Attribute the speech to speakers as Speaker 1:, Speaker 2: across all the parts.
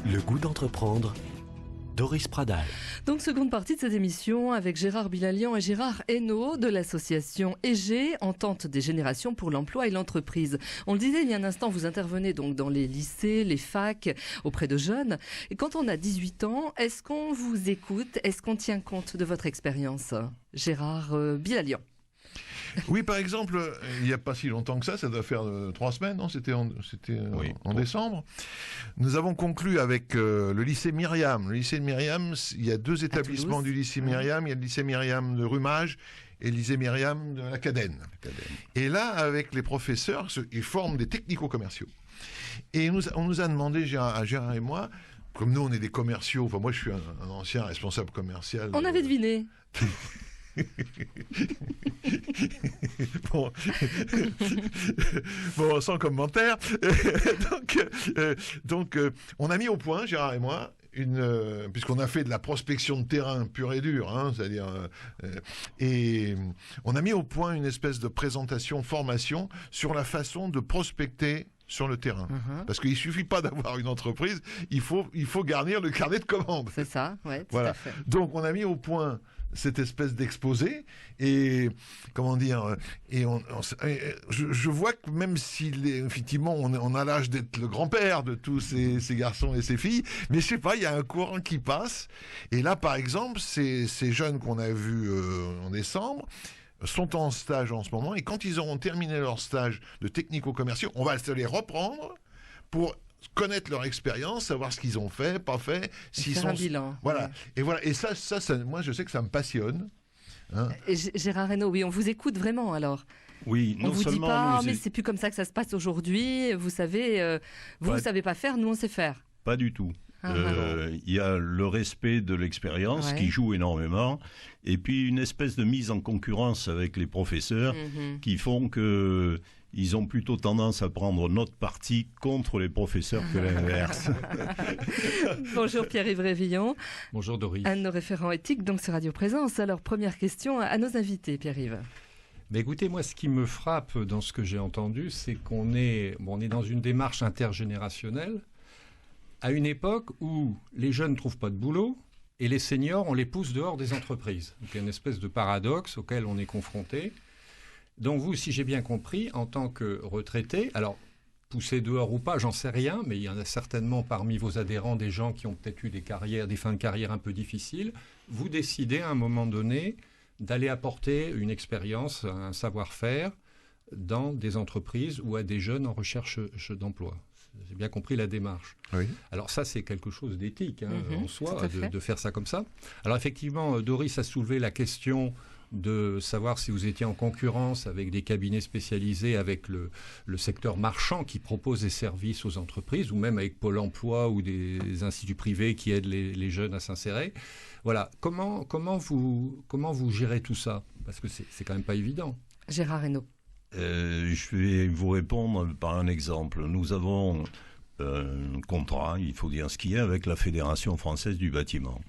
Speaker 1: Le goût d'entreprendre, Doris Pradal.
Speaker 2: Donc, seconde partie de cette émission avec Gérard Bilalian et Gérard Hainaut de l'association EG, Entente des générations pour l'emploi et l'entreprise. On le disait il y a un instant, vous intervenez donc dans les lycées, les facs, auprès de jeunes. Et quand on a 18 ans, est-ce qu'on vous écoute? Est-ce qu'on tient compte de votre expérience? Gérard Bilalian.
Speaker 3: Oui, par exemple, il n'y a pas si longtemps que ça doit faire 3 semaines, non? C'était en décembre. Nous avons conclu avec le lycée Myriam. Le lycée de Myriam, il y a 2 établissements du lycée Myriam. Il y a le lycée Myriam de Rumage et le lycée Myriam de la Cadenne. Et là, avec les professeurs, ils forment des technico-commerciaux. Et on nous a demandé, Gérard et moi, comme nous on est des commerciaux, enfin moi je suis un ancien responsable commercial.
Speaker 2: On avait deviné.
Speaker 3: bon, sans commentaire. donc, on a mis au point, Gérard et moi, puisqu'on a fait de la prospection de terrain pure et dure, c'est-à-dire, et on a mis au point une espèce de présentation, formation sur la façon de prospecter sur le terrain. Parce qu'il suffit pas d'avoir une entreprise, il faut garnir le carnet de commandes.
Speaker 2: C'est ça, ouais, tout
Speaker 3: voilà.
Speaker 2: à fait.
Speaker 3: Donc, on a mis au point cette espèce d'exposé et je vois que même effectivement on a l'âge d'être le grand-père de tous ces garçons et ces filles, mais je sais pas, il y a un courant qui passe. Et là, par exemple, ces jeunes qu'on a vus en décembre sont en stage en ce moment, et quand ils auront terminé leur stage de technico-commerciaux, on va se les reprendre pour connaître leur expérience, savoir ce qu'ils ont fait, pas fait, s'ils
Speaker 2: faire
Speaker 3: sont
Speaker 2: un bilan.
Speaker 3: voilà.
Speaker 2: Ouais.
Speaker 3: Et voilà. Et ça, moi, je sais que ça me passionne.
Speaker 2: Et Gérard Hainaut, oui, on vous écoute vraiment alors.
Speaker 4: Oui,
Speaker 2: on vous dit pas, mais c'est plus comme ça que ça se passe aujourd'hui. Vous savez, vous savez pas faire, nous on sait faire.
Speaker 4: Pas du tout. Il y a le respect de l'expérience qui joue énormément, et puis une espèce de mise en concurrence avec les professeurs qui font que ils ont plutôt tendance à prendre notre parti contre les professeurs que l'inverse.
Speaker 2: Bonjour Pierre-Yves Révillon.
Speaker 5: Bonjour Doris.
Speaker 2: Un de nos référents éthiques donc sur Radio Présence. Alors première question à nos invités, Pierre-Yves.
Speaker 5: Mais écoutez, moi, ce qui me frappe dans ce que j'ai entendu, c'est qu'on est dans une démarche intergénérationnelle à une époque où les jeunes ne trouvent pas de boulot et les seniors, on les pousse dehors des entreprises. Donc, il y a une espèce de paradoxe auquel on est confronté. Donc, vous, si j'ai bien compris, en tant que retraité, alors, poussé dehors ou pas, j'en sais rien, mais il y en a certainement parmi vos adhérents des gens qui ont peut-être eu des fins de carrière un peu difficiles. Vous décidez à un moment donné d'aller apporter une expérience, un savoir-faire dans des entreprises ou à des jeunes en recherche d'emploi. J'ai bien compris la démarche.
Speaker 3: Oui.
Speaker 5: Alors ça, c'est quelque chose d'éthique en soi, de faire ça comme ça. Alors effectivement, Doris a soulevé la question de savoir si vous étiez en concurrence avec des cabinets spécialisés, avec le secteur marchand qui propose des services aux entreprises, ou même avec Pôle emploi ou des instituts privés qui aident les jeunes à s'insérer. Voilà. Comment vous gérez tout ça? Parce que c'est quand même pas évident.
Speaker 2: Gérard Hainaut.
Speaker 4: Je vais vous répondre par un exemple. Nous avons un contrat, il faut dire ce qu'il y a, avec la Fédération française du bâtiment.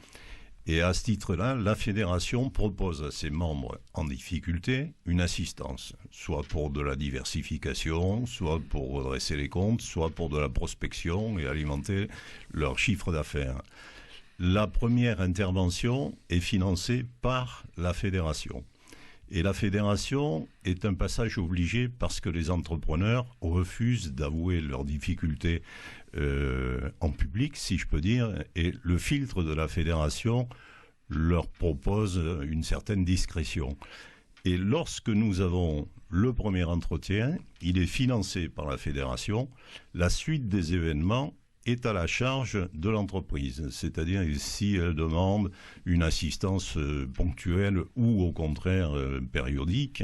Speaker 4: Et à ce titre-là, la fédération propose à ses membres en difficulté une assistance, soit pour de la diversification, soit pour redresser les comptes, soit pour de la prospection et alimenter leur chiffre d'affaires. La première intervention est financée par la fédération. Et la fédération est un passage obligé parce que les entrepreneurs refusent d'avouer leurs difficultés en public, si je peux dire, et le filtre de la fédération leur propose une certaine discrétion. Et lorsque nous avons le premier entretien, il est financé par la fédération. La suite des événements est à la charge de l'entreprise. C'est-à-dire si elle demande une assistance ponctuelle ou au contraire périodique,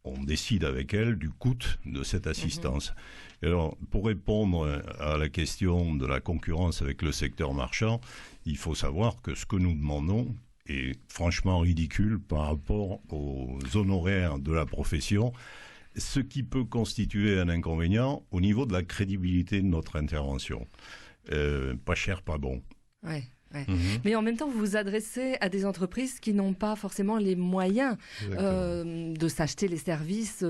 Speaker 4: on décide avec elle du coût de cette assistance. Et alors, pour répondre à la question de la concurrence avec le secteur marchand, il faut savoir que ce que nous demandons est franchement ridicule par rapport aux honoraires de la profession, ce qui peut constituer un inconvénient au niveau de la crédibilité de notre intervention. Pas cher, pas bon.
Speaker 2: Ouais. Mais en même temps, vous vous adressez à des entreprises qui n'ont pas forcément les moyens de s'acheter les services.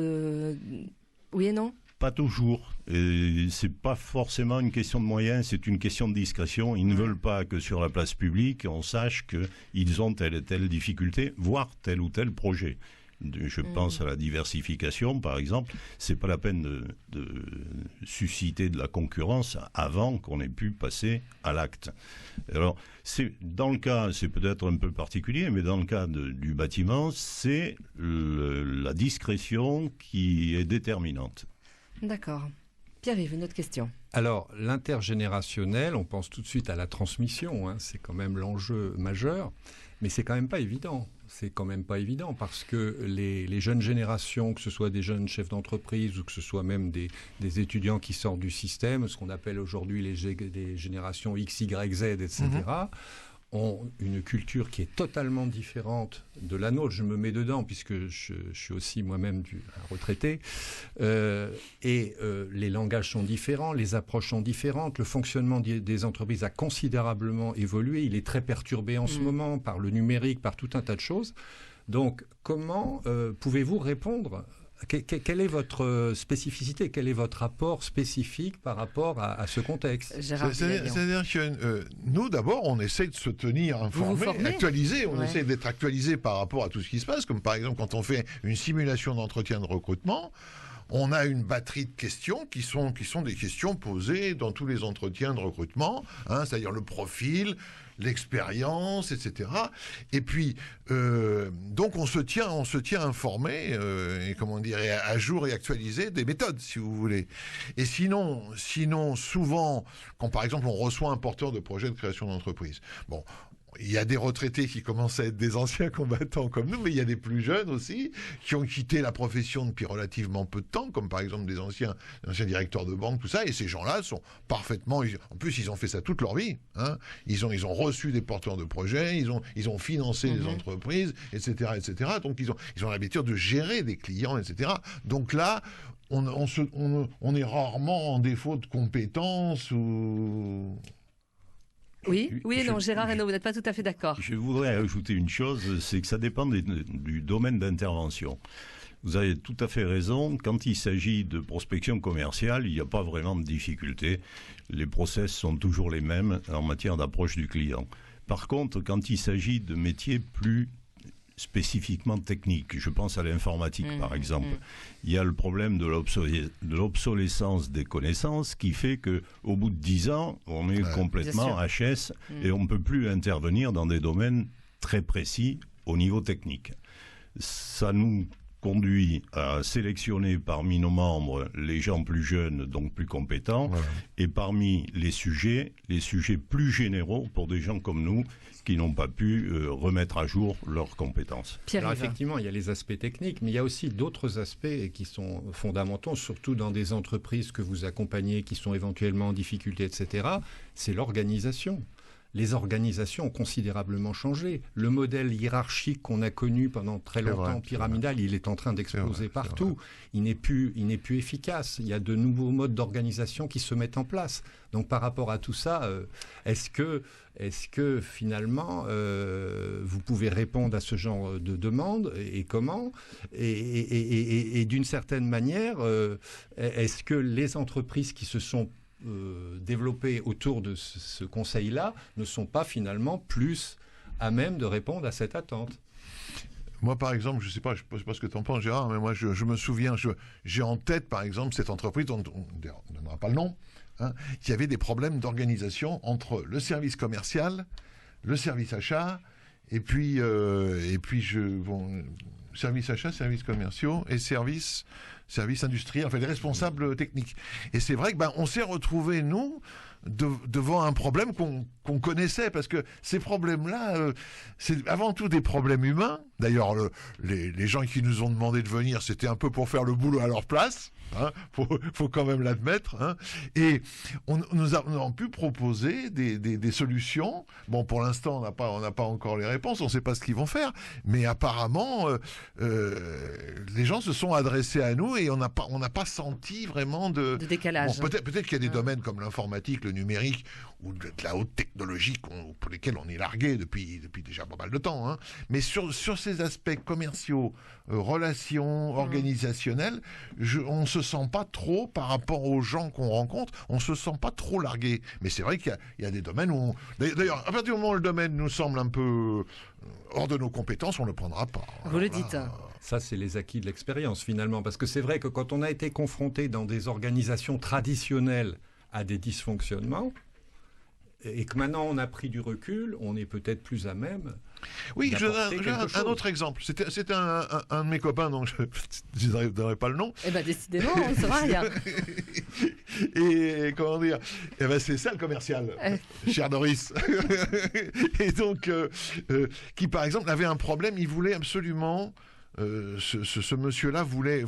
Speaker 2: Oui et non?
Speaker 4: Pas toujours. Et c'est pas forcément une question de moyens, c'est une question de discrétion. Ils ne veulent pas que sur la place publique, on sache qu'ils ont telle et telle difficulté, voire tel ou tel projet. Je pense à la diversification, par exemple. C'est pas la peine de susciter de la concurrence avant qu'on ait pu passer à l'acte. Alors, dans le cas, c'est peut-être un peu particulier, mais dans le cas du bâtiment, c'est la discrétion qui est déterminante.
Speaker 2: D'accord. Pierre-Yves, une autre question.
Speaker 5: Alors, l'intergénérationnel, on pense tout de suite à la transmission, hein, c'est quand même l'enjeu majeur, mais c'est quand même pas évident. C'est quand même pas évident parce que les jeunes générations, que ce soit des jeunes chefs d'entreprise ou que ce soit même des étudiants qui sortent du système, ce qu'on appelle aujourd'hui les générations X, Y, Z, etc., ont une culture qui est totalement différente de la nôtre. Je me mets dedans puisque je suis aussi moi-même un retraité. Les langages sont différents, les approches sont différentes. Le fonctionnement des entreprises a considérablement évolué. Il est très perturbé en ce moment par le numérique, par tout un tas de choses. Donc, comment pouvez-vous répondre ? Quelle est votre spécificité? Quel est votre rapport spécifique par rapport à ce contexte?
Speaker 3: C'est-à-dire que nous, d'abord, on essaie de se tenir informé, actualisé. On essaie d'être actualisé par rapport à tout ce qui se passe. Comme par exemple, quand on fait une simulation d'entretien de recrutement, on a une batterie de questions qui sont des questions posées dans tous les entretiens de recrutement, hein, c'est-à-dire le profil, l'expérience, etc. Et puis, donc on se tient informé et comment dire, à jour et actualisé des méthodes, si vous voulez. Et sinon, souvent, quand par exemple on reçoit un porteur de projet de création d'entreprise, bon. Il y a des retraités qui commencent à être des anciens combattants comme nous, mais il y a des plus jeunes aussi qui ont quitté la profession depuis relativement peu de temps, comme par exemple des anciens directeurs de banque, tout ça. Et ces gens-là sont parfaitement... En plus, ils ont fait ça toute leur vie. Hein. Ils ont reçu des porteurs de projets, ils ont financé des entreprises, etc., etc. Donc, ils ont l'habitude de gérer des clients, etc. Donc là, on est rarement en défaut de compétences ou...
Speaker 2: Oui, non, Gérard Hainaut, vous n'êtes pas tout à fait d'accord.
Speaker 4: Je voudrais ajouter une chose, c'est que ça dépend du domaine d'intervention. Vous avez tout à fait raison, quand il s'agit de prospection commerciale, il n'y a pas vraiment de difficulté. Les process sont toujours les mêmes en matière d'approche du client. Par contre, quand il s'agit de métiers plus spécifiquement techniques, je pense à l'informatique par exemple, il y a le problème de l'obsolescence des connaissances qui fait qu'au bout de 10 ans, on est complètement HS et on ne peut plus intervenir dans des domaines très précis au niveau technique. Ça nous conduit à sélectionner parmi nos membres les gens plus jeunes, donc plus compétents, et parmi les sujets plus généraux pour des gens comme nous qui n'ont pas pu remettre à jour leurs compétences.
Speaker 5: Alors effectivement, il y a les aspects techniques, mais il y a aussi d'autres aspects qui sont fondamentaux, surtout dans des entreprises que vous accompagnez, qui sont éventuellement en difficulté, etc. C'est l'organisation. Les organisations ont considérablement changé. Le modèle hiérarchique qu'on a connu pendant très longtemps, pyramidal, il est en train d'exploser partout. Il n'est plus efficace. Il y a de nouveaux modes d'organisation qui se mettent en place. Donc par rapport à tout ça, est-ce que finalement vous pouvez répondre à ce genre de demande et comment et d'une certaine manière, est-ce que les entreprises qui se sont développés autour de ce conseil-là ne sont pas finalement plus à même de répondre à cette attente?
Speaker 3: Moi, par exemple, je ne sais pas ce que tu en penses, Gérard, mais moi, je me souviens, j'ai en tête, par exemple, cette entreprise, dont on ne donnera pas le nom, hein, qui avait des problèmes d'organisation entre le service commercial, le service achat, et puis service achat, services commerciaux et services industriels, enfin les responsables techniques. Et c'est vrai que on s'est retrouvés, nous, devant un problème qu'on connaissait, parce que ces problèmes-là, c'est avant tout des problèmes humains. D'ailleurs, les gens qui nous ont demandé de venir, c'était un peu pour faire le boulot à leur place. Hein, faut quand même l'admettre. Hein. Et nous avons pu proposer des solutions. Bon, pour l'instant, on n'a pas encore les réponses, on ne sait pas ce qu'ils vont faire, mais apparemment, les gens se sont adressés à nous et on n'a pas senti vraiment de
Speaker 2: décalage.
Speaker 3: Bon, peut-être qu'il y a des domaines comme l'informatique, le le numérique ou de la haute technologie pour lesquelles on est largué depuis déjà pas mal de temps. Hein. Mais sur ces aspects commerciaux, relations, organisationnels, on ne se sent pas trop, par rapport aux gens qu'on rencontre, on ne se sent pas trop largué. Mais c'est vrai qu'il y a des domaines où... D'ailleurs, à partir du moment où le domaine nous semble un peu hors de nos compétences, on ne le prendra pas.
Speaker 2: Vous le dites.
Speaker 5: Ça, c'est les acquis de l'expérience, finalement. Parce que c'est vrai que quand on a été confronté dans des organisations traditionnelles à des dysfonctionnements, et que maintenant on a pris du recul, on est peut-être plus à même.
Speaker 3: Oui, j'ai un autre exemple. C'était un de mes copains, donc je ne donnerai pas le nom.
Speaker 2: Eh bien, décidément, on ne saura rien.
Speaker 3: Et comment dire, eh ben, c'est ça le commercial, cher Doris. Et donc, qui par exemple avait un problème, il voulait absolument, ce monsieur-là voulait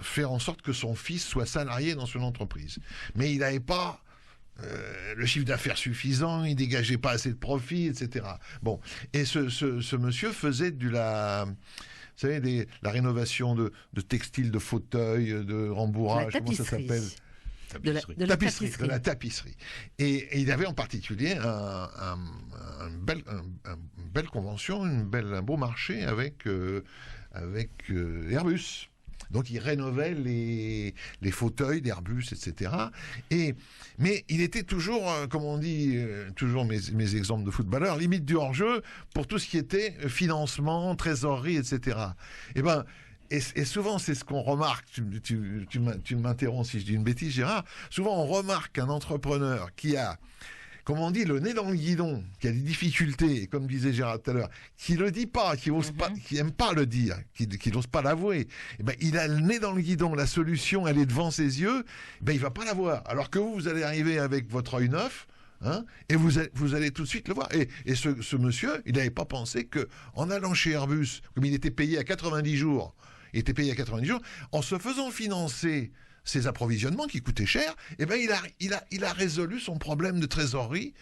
Speaker 3: faire en sorte que son fils soit salarié dans son entreprise. Mais il n'avait pas le chiffre d'affaires suffisant, il dégageait pas assez de profit, etc. Bon, et ce monsieur faisait la rénovation de textiles, de fauteuils, de rembourrage, comment ça s'appelle ?
Speaker 2: De la
Speaker 3: tapisserie. Et il avait en particulier une belle convention, un beau marché avec Airbus. Donc il rénovait les fauteuils d'Airbus, etc. Mais il était toujours, comme on dit, toujours mes exemples de footballeurs, limite du hors-jeu pour tout ce qui était financement, trésorerie, etc. Et souvent, c'est ce qu'on remarque, tu m'interromps si je dis une bêtise, Gérard, souvent on remarque un entrepreneur qui a, comme on dit, le nez dans le guidon, qui a des difficultés, comme disait Gérard tout à l'heure, qui le dit pas, qui ose pas, qui aime pas le dire, qui n'ose pas l'avouer. Il a le nez dans le guidon, la solution, elle est devant ses yeux, il va pas la voir. Alors que vous allez arriver avec votre œil neuf, hein, et vous allez tout de suite le voir. Et ce monsieur, il n'avait pas pensé que, en allant chez Airbus, comme il était payé à 90 jours, en se faisant financer ses approvisionnements qui coûtaient cher, il a résolu son problème de trésorerie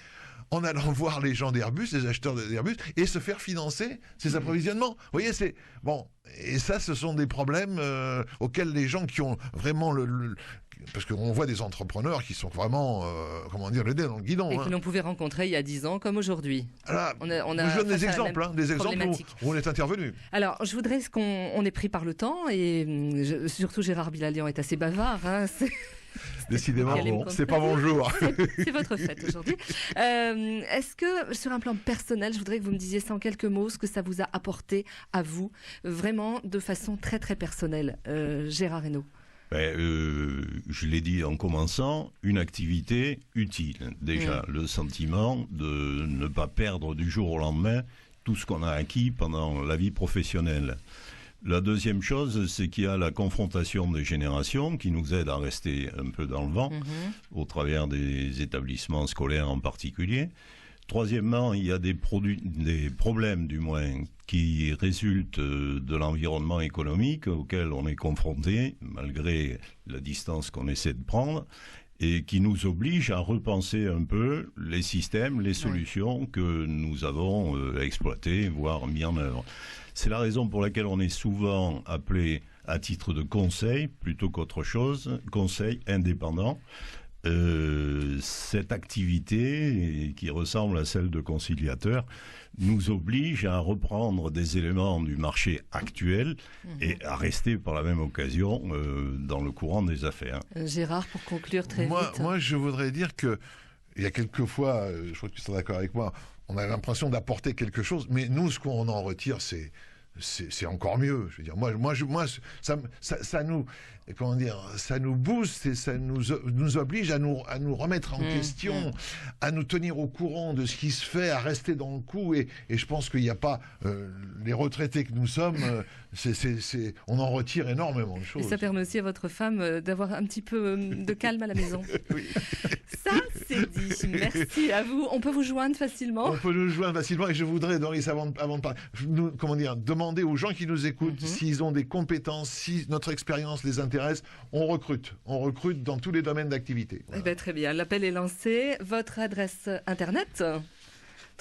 Speaker 3: en allant voir les gens d'Airbus, les acheteurs d'Airbus, et se faire financer ses approvisionnements. Vous voyez, c'est bon. Et ça, ce sont des problèmes auxquels les gens qui ont vraiment parce qu'on voit des entrepreneurs qui sont vraiment, le nez dans le guidon.
Speaker 2: Et que l'on pouvait rencontrer il y a 10 ans comme aujourd'hui.
Speaker 3: Alors, je donne des exemples où on est intervenu.
Speaker 2: Alors, je voudrais qu'on est pris par le temps, et surtout Gérard Bilalian est assez bavard. Hein,
Speaker 3: Décidément, c'est pas mon jour.
Speaker 2: C'est votre fête aujourd'hui. Est-ce que, sur un plan personnel, je voudrais que vous me disiez en quelques mots ce que ça vous a apporté à vous, vraiment de façon très très personnelle, Gérard Hainaut.
Speaker 4: Je l'ai dit en commençant, une activité utile. Déjà, le sentiment de ne pas perdre du jour au lendemain tout ce qu'on a acquis pendant la vie professionnelle. La deuxième chose, c'est qu'il y a la confrontation des générations qui nous aide à rester un peu dans le vent, au travers des établissements scolaires en particulier. Troisièmement, il y a des problèmes, du moins, qui résultent de l'environnement économique auquel on est confronté, malgré la distance qu'on essaie de prendre, et qui nous obligent à repenser un peu les systèmes, les solutions que nous avons exploitées, voire mis en œuvre. C'est la raison pour laquelle on est souvent appelé à titre de conseil, plutôt qu'autre chose, conseil indépendant. Cette activité, qui ressemble à celle de conciliateur, nous oblige à reprendre des éléments du marché actuel et à rester par la même occasion dans le courant des affaires.
Speaker 2: Gérard, pour conclure très vite.
Speaker 3: Moi, je voudrais dire que il y a quelques fois, je crois que tu seras d'accord avec moi, on a l'impression d'apporter quelque chose, mais nous, ce qu'on en retire, c'est encore mieux. Je veux dire, moi, ça nous, comment dire, ça nous booste et ça nous oblige à nous remettre en question, à nous tenir au courant de ce qui se fait, à rester dans le coup. Et je pense qu'il n'y a pas les retraités que nous sommes. On en retire énormément de choses.
Speaker 2: Et ça permet aussi à votre femme d'avoir un petit peu de calme à la maison.
Speaker 3: Oui.
Speaker 2: Ça, c'est dit. Merci à vous. On peut vous joindre facilement.
Speaker 3: On peut nous joindre facilement. Et je voudrais, Doris, avant de parler, demander aux gens qui nous écoutent s'ils ont des compétences, si notre expérience les intéresse. On recrute dans tous les domaines d'activité. Voilà.
Speaker 2: Eh bien, très bien. L'appel est lancé. Votre adresse internet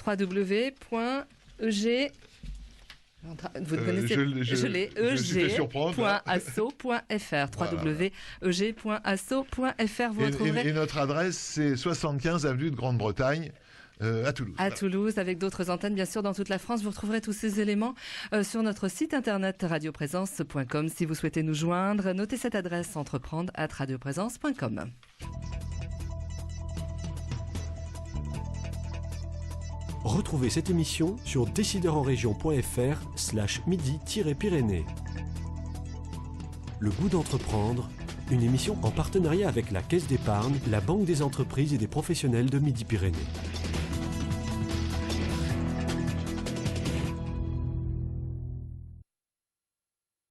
Speaker 2: www.eg Vous connaissez, je l'ai, eg.asso.fr, www.eg.asso.fr. Vous retrouverez.
Speaker 3: Et notre adresse, c'est 75 avenue de Grande-Bretagne. À Toulouse.
Speaker 2: À Toulouse, avec d'autres antennes, bien sûr, dans toute la France. Vous retrouverez tous ces éléments sur notre site internet radioprésence.com. Si vous souhaitez nous joindre, notez cette adresse entreprendre@radioprésence.com.
Speaker 1: Retrouvez cette émission sur décideurenrégion.fr/midi-pyrénées. Le goût d'entreprendre, une émission en partenariat avec la Caisse d'épargne, la Banque des entreprises et des professionnels de Midi-Pyrénées.